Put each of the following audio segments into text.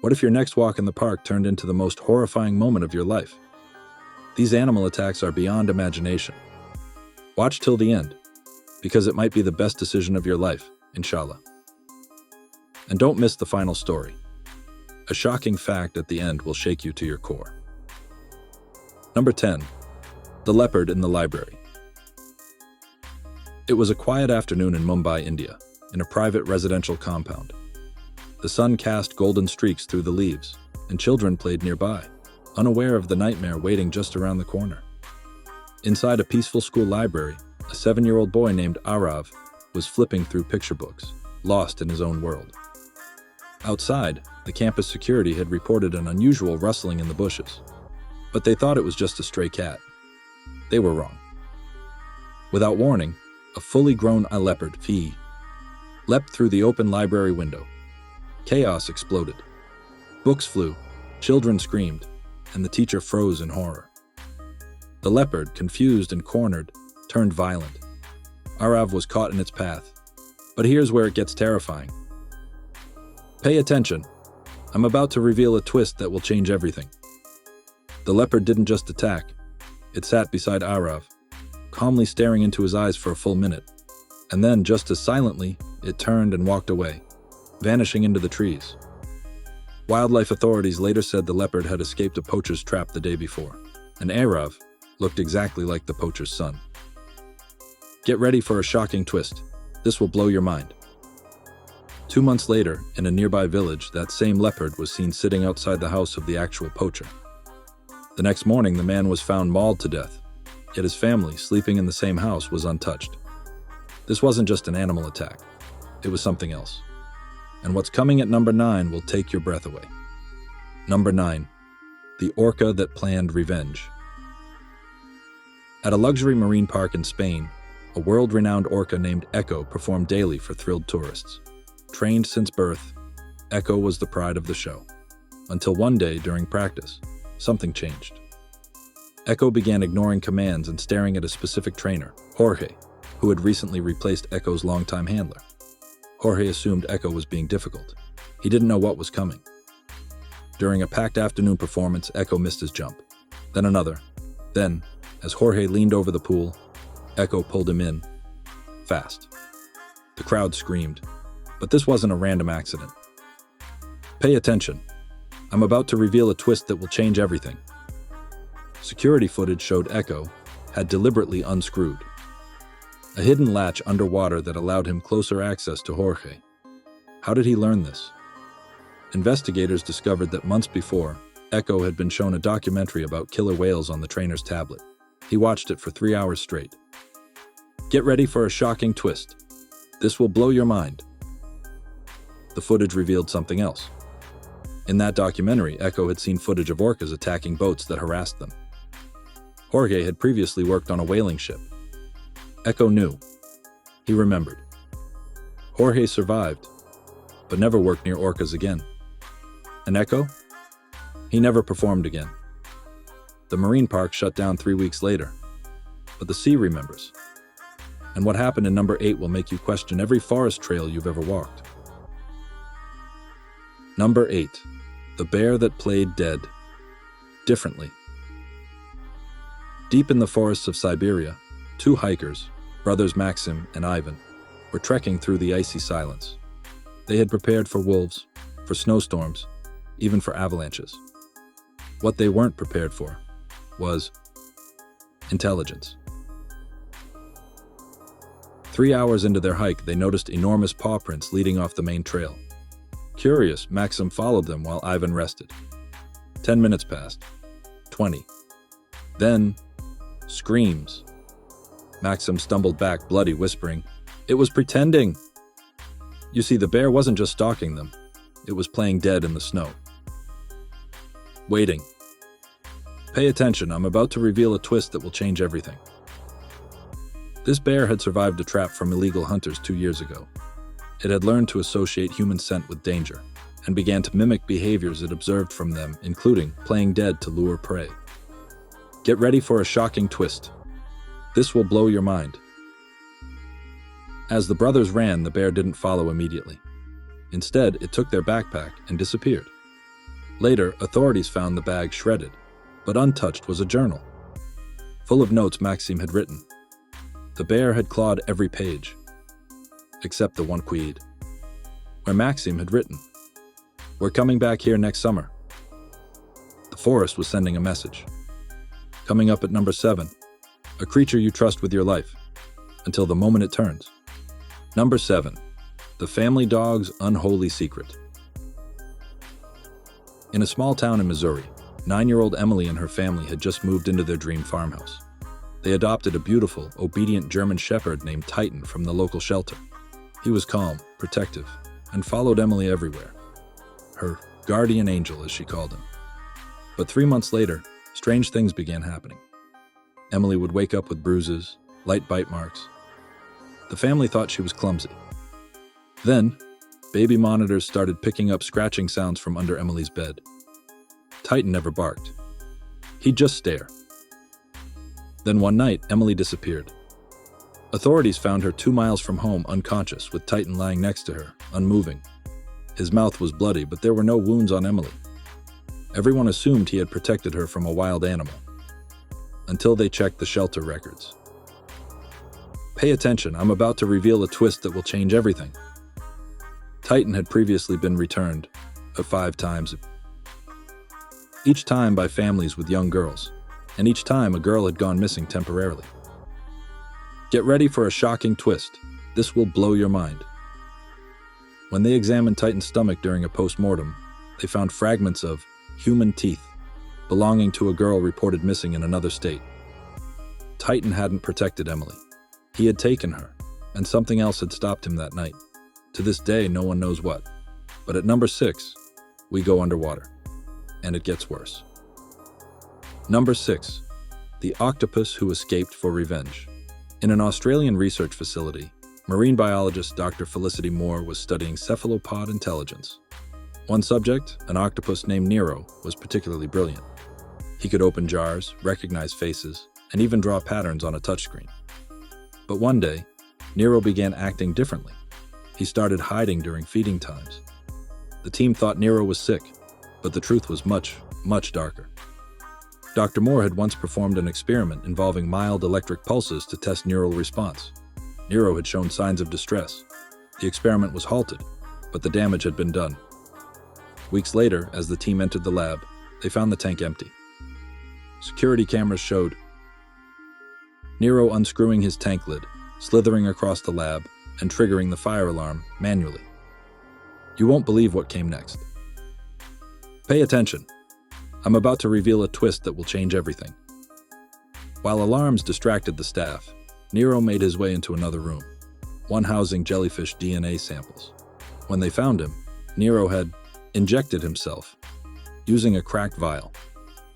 What if your next walk in the park turned into the most horrifying moment of your life? These animal attacks are beyond imagination. Watch till the end, because it might be the best decision of your life, inshallah. And don't miss the final story. A shocking fact at the end will shake you to your core. Number 10. The leopard in the library. It was a quiet afternoon in Mumbai, India, in a private residential compound. The sun cast golden streaks through the leaves, and children played nearby, unaware of the nightmare waiting just around the corner. Inside a peaceful school library, a 7-year-old boy named Arav was flipping through picture books, lost in his own world. Outside, the campus security had reported an unusual rustling in the bushes, but they thought it was just a stray cat. They were wrong. Without warning, a fully grown leopard leapt through the open library window. Chaos exploded. Books flew, children screamed, and the teacher froze in horror. The leopard, confused and cornered, turned violent. Arav was caught in its path. But here's where it gets terrifying. Pay attention. I'm about to reveal a twist that will change everything. The leopard didn't just attack. It sat beside Arav, calmly staring into his eyes for a full minute. And then, just as silently, it turned and walked away, vanishing into the trees. Wildlife authorities later said the leopard had escaped a poacher's trap the day before, and Arav looked exactly like the poacher's son. Get ready for a shocking twist. This will blow your mind. 2 months later, in a nearby village, that same leopard was seen sitting outside the house of the actual poacher. The next morning, the man was found mauled to death, yet his family, sleeping in the same house, was untouched. This wasn't just an animal attack. It was something else. And what's coming at number 9 will take your breath away. Number 9. The orca that planned revenge. At a luxury marine park in Spain, a world-renowned orca named Echo performed daily for thrilled tourists. Trained since birth, Echo was the pride of the show. Until one day, during practice, something changed. Echo began ignoring commands and staring at a specific trainer, Jorge, who had recently replaced Echo's longtime handler. Jorge assumed Echo was being difficult. He didn't know what was coming. During a packed afternoon performance, Echo missed his jump. Then another. Then, as Jorge leaned over the pool, Echo pulled him in, fast. The crowd screamed, but this wasn't a random accident. Pay attention. I'm about to reveal a twist that will change everything. Security footage showed Echo had deliberately unscrewed a hidden latch underwater that allowed him closer access to Jorge. How did he learn this? Investigators discovered that months before, Echo had been shown a documentary about killer whales on the trainer's tablet. He watched it for 3 hours straight. Get ready for a shocking twist. This will blow your mind. The footage revealed something else. In that documentary, Echo had seen footage of orcas attacking boats that harassed them. Jorge had previously worked on a whaling ship. Echo knew. He remembered. Jorge survived, but never worked near orcas again. And Echo? He never performed again. The marine park shut down 3 weeks later, but the sea remembers. And what happened in number 8 will make you question every forest trail you've ever walked. Number 8. The bear that played dead differently. Deep in the forests of Siberia, 2 hikers, brothers Maxim and Ivan, were trekking through the icy silence. They had prepared for wolves, for snowstorms, even for avalanches. What they weren't prepared for was intelligence. 3 hours into their hike, they noticed enormous paw prints leading off the main trail. Curious, Maxim followed them while Ivan rested. 10 minutes passed. 20. Then, screams. Maxim stumbled back, bloody, whispering, "It was pretending!" You see, the bear wasn't just stalking them. It was playing dead in the snow. Waiting. Pay attention, I'm about to reveal a twist that will change everything. This bear had survived a trap from illegal hunters 2 years ago. It had learned to associate human scent with danger, and began to mimic behaviors it observed from them, including playing dead to lure prey. Get ready for a shocking twist. This will blow your mind. As the brothers ran, the bear didn't follow immediately. Instead, it took their backpack and disappeared. Later, authorities found the bag shredded, but untouched was a journal, full of notes Maxime had written. The bear had clawed every page, except the one where Maxime had written, "We're coming back here next summer." The forest was sending a message. Coming up at number 7, a creature you trust with your life, until the moment it turns. Number 7, the family dog's unholy secret. In a small town in Missouri, 9-year-old Emily and her family had just moved into their dream farmhouse. They adopted a beautiful, obedient German shepherd named Titan from the local shelter. He was calm, protective, and followed Emily everywhere. Her guardian angel, as she called him. But 3 months later, strange things began happening. Emily would wake up with bruises, light bite marks. The family thought she was clumsy. Then, baby monitors started picking up scratching sounds from under Emily's bed. Titan never barked. He'd just stare. Then one night, Emily disappeared. Authorities found her 2 miles from home unconscious, with Titan lying next to her, unmoving. His mouth was bloody, but there were no wounds on Emily. Everyone assumed he had protected her from a wild animal, until they checked the shelter records. Pay attention, I'm about to reveal a twist that will change everything. Titan had previously been returned 5 times, each time by families with young girls, and each time a girl had gone missing temporarily. Get ready for a shocking twist. This will blow your mind. When they examined Titan's stomach during a post-mortem, they found fragments of human teeth belonging to a girl reported missing in another state. Titan hadn't protected Emily. He had taken her, and something else had stopped him that night. To this day, no one knows what. But at number 6, we go underwater. And it gets worse. Number 6, the octopus who escaped for revenge. In an Australian research facility, marine biologist Dr. Felicity Moore was studying cephalopod intelligence. One subject, an octopus named Nero, was particularly brilliant. He could open jars, recognize faces, and even draw patterns on a touchscreen. But one day, Nero began acting differently. He started hiding during feeding times. The team thought Nero was sick, but the truth was much, much darker. Dr. Moore had once performed an experiment involving mild electric pulses to test neural response. Nero had shown signs of distress. The experiment was halted, but the damage had been done. Weeks later, as the team entered the lab, they found the tank empty. Security cameras showed Nero unscrewing his tank lid, slithering across the lab, and triggering the fire alarm manually. You won't believe what came next. Pay attention. I'm about to reveal a twist that will change everything. While alarms distracted the staff, Nero made his way into another room, one housing jellyfish DNA samples. When they found him, Nero had injected himself, using a cracked vial,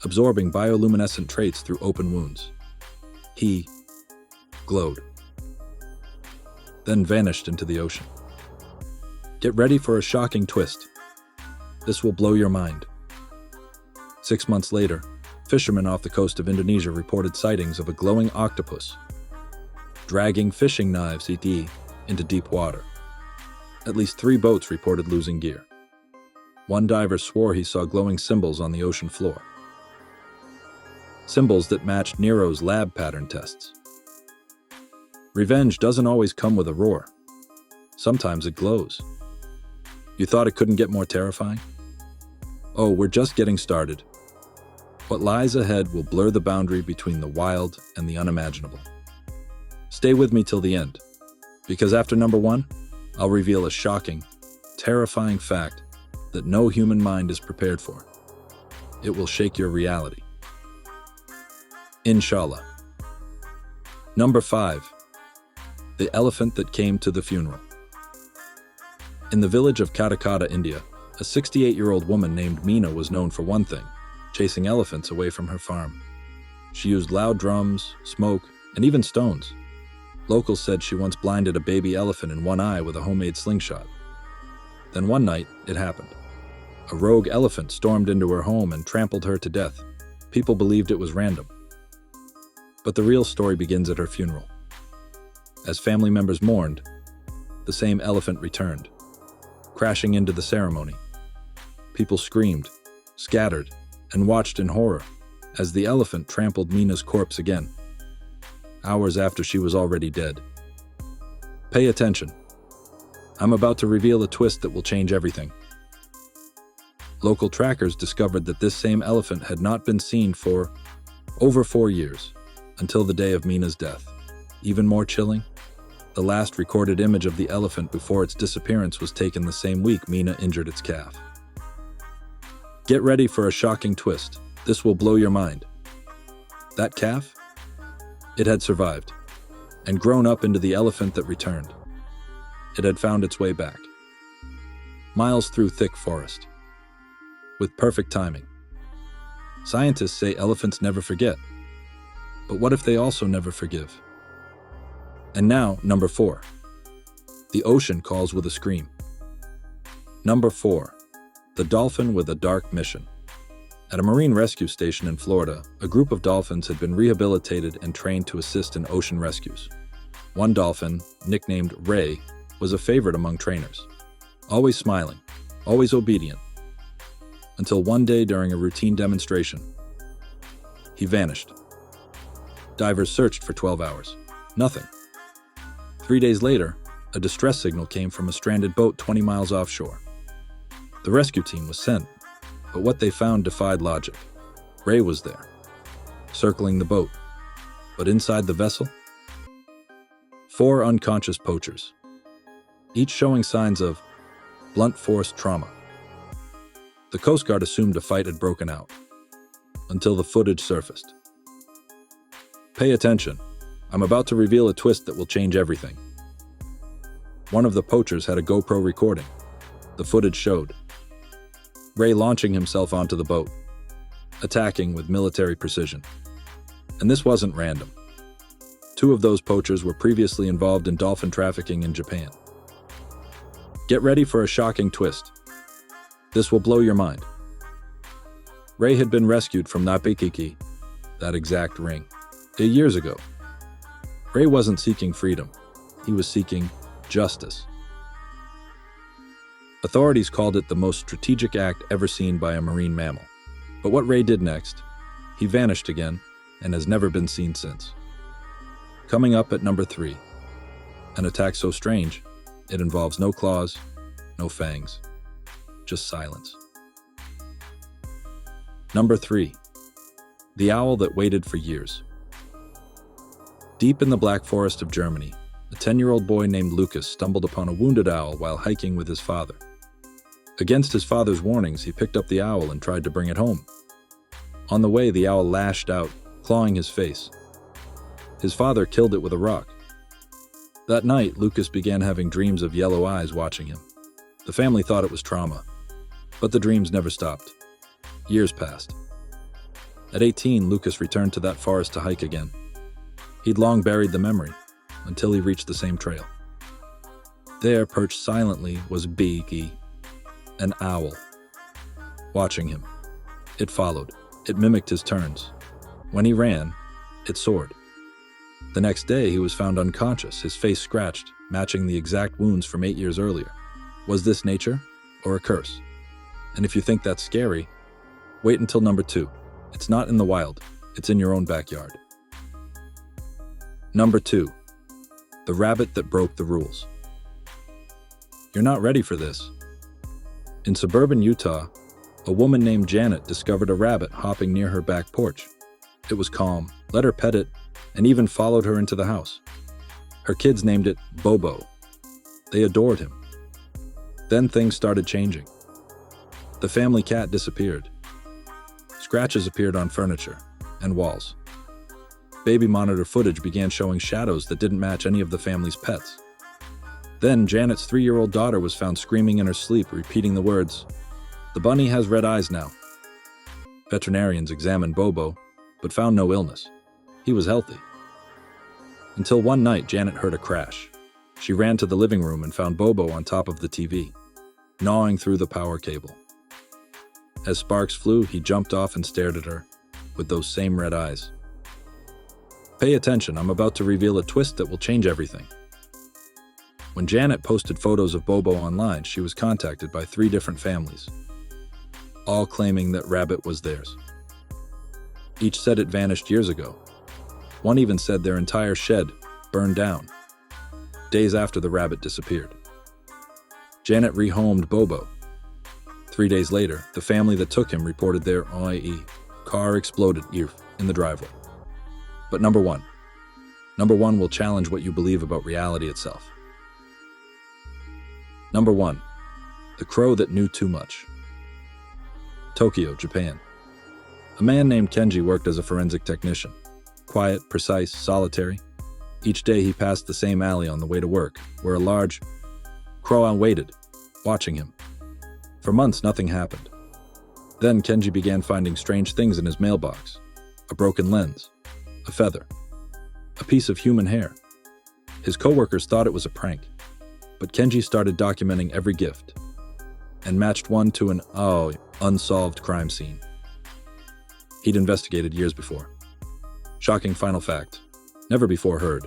absorbing bioluminescent traits through open wounds. He glowed, then vanished into the ocean. Get ready for a shocking twist. This will blow your mind. 6 months later, fishermen off the coast of Indonesia reported sightings of a glowing octopus dragging fishing knives into deep water. At least 3 boats reported losing gear. One diver swore he saw glowing symbols on the ocean floor. Symbols that matched Nero's lab pattern tests. Revenge doesn't always come with a roar. Sometimes it glows. You thought it couldn't get more terrifying? Oh, we're just getting started. What lies ahead will blur the boundary between the wild and the unimaginable. Stay with me till the end, because after number 1, I'll reveal a shocking, terrifying fact that no human mind is prepared for. It will shake your reality. Inshallah. Number 5. The elephant that came to the funeral. In the village of Katakata, India, a 68-year-old woman named Meena was known for one thing: chasing elephants away from her farm. She used loud drums, smoke, and even stones. Locals said she once blinded a baby elephant in one eye with a homemade slingshot. Then one night, it happened. A rogue elephant stormed into her home and trampled her to death. People believed it was random. But the real story begins at her funeral. As family members mourned, the same elephant returned, crashing into the ceremony. People screamed, scattered, and watched in horror as the elephant trampled Mina's corpse again, hours after she was already dead. Pay attention. I'm about to reveal a twist that will change everything. Local trackers discovered that this same elephant had not been seen for over 4 years, until the day of Mina's death. Even more chilling, the last recorded image of the elephant before its disappearance was taken the same week Mina injured its calf. Get ready for a shocking twist. This will blow your mind. That calf? It had survived, and grown up into the elephant that returned. It had found its way back, miles through thick forest, with perfect timing. Scientists say elephants never forget, but what if they also never forgive? And now, number 4. The ocean calls with a scream. Number 4. The dolphin with a dark mission. At a marine rescue station in Florida, a group of dolphins had been rehabilitated and trained to assist in ocean rescues. One dolphin, nicknamed Ray, was a favorite among trainers. Always smiling, always obedient. Until one day during a routine demonstration, he vanished. Divers searched for 12 hours. Nothing. 3 days later, a distress signal came from a stranded boat 20 miles offshore. The rescue team was sent, but what they found defied logic. Ray was there, circling the boat, but inside the vessel, 4 unconscious poachers, each showing signs of blunt force trauma. The Coast Guard assumed a fight had broken out, until the footage surfaced. Pay attention. I'm about to reveal a twist that will change everything. One of the poachers had a GoPro recording. The footage showed Ray launching himself onto the boat, attacking with military precision. And this wasn't random. 2 of those poachers were previously involved in dolphin trafficking in Japan. Get ready for a shocking twist. This will blow your mind. Ray had been rescued from Napikiki, that exact ring, years ago. Ray wasn't seeking freedom. He was seeking justice. Authorities called it the most strategic act ever seen by a marine mammal. But what Ray did next, he vanished again and has never been seen since. Coming up at number 3, an attack so strange, it involves no claws, no fangs, just silence. Number 3, the owl that waited for years. Deep in the Black Forest of Germany, a 10-year-old boy named Lucas stumbled upon a wounded owl while hiking with his father. Against his father's warnings, he picked up the owl and tried to bring it home. On the way, the owl lashed out, clawing his face. His father killed it with a rock. That night, Lucas began having dreams of yellow eyes watching him. The family thought it was trauma, but the dreams never stopped. Years passed. At 18, Lucas returned to that forest to hike again. He'd long buried the memory, until he reached the same trail. There, perched silently, was Biggie, an owl. Watching him, it followed. It mimicked his turns. When he ran, it soared. The next day, he was found unconscious, his face scratched, matching the exact wounds from 8 years earlier. Was this nature or a curse? And if you think that's scary, wait until number 2. It's not in the wild, it's in your own backyard. Number 2, the rabbit that broke the rules. You're not ready for this. In suburban Utah, a woman named Janet discovered a rabbit hopping near her back porch. It was calm, let her pet it, and even followed her into the house. Her kids named it Bobo. They adored him. Then things started changing. The family cat disappeared. Scratches appeared on furniture and walls. Baby monitor footage began showing shadows that didn't match any of the family's pets. Then Janet's 3-year-old daughter was found screaming in her sleep, repeating the words, "The bunny has red eyes now." Veterinarians examined Bobo, but found no illness. He was healthy. Until one night, Janet heard a crash. She ran to the living room and found Bobo on top of the TV, gnawing through the power cable. As sparks flew, he jumped off and stared at her, with those same red eyes. Pay attention, I'm about to reveal a twist that will change everything. When Janet posted photos of Bobo online, she was contacted by 3 different families. all claiming that rabbit was theirs. Each said it vanished years ago. One even said their entire shed burned down days after the rabbit disappeared. Janet rehomed Bobo. 3 days later, the family that took him reported their OIE car exploded in the driveway. But number one will challenge what you believe about reality itself. Number 1. The crow that knew too much. Tokyo, Japan. A man named Kenji worked as a forensic technician. Quiet, precise, solitary. Each day he passed the same alley on the way to work, where a large crow waited, watching him. For months, nothing happened. Then Kenji began finding strange things in his mailbox. A broken lens, a feather, a piece of human hair. His coworkers thought it was a prank, but Kenji started documenting every gift and matched one to an unsolved crime scene he'd investigated years before. Shocking final fact, never before heard.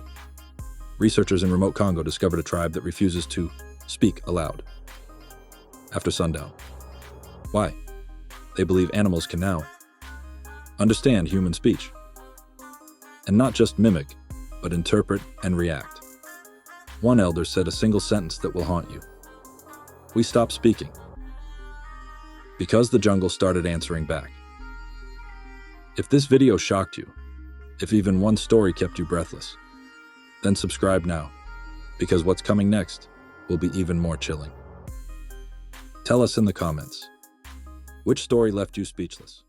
Researchers in remote Congo discovered a tribe that refuses to speak aloud after sundown. Why? They believe animals can now understand human speech, and not just mimic, but interpret and react. One elder said a single sentence that will haunt you. We stopped speaking because the jungle started answering back. If this video shocked you, if even one story kept you breathless, then subscribe now, because what's coming next will be even more chilling. Tell us in the comments, which story left you speechless?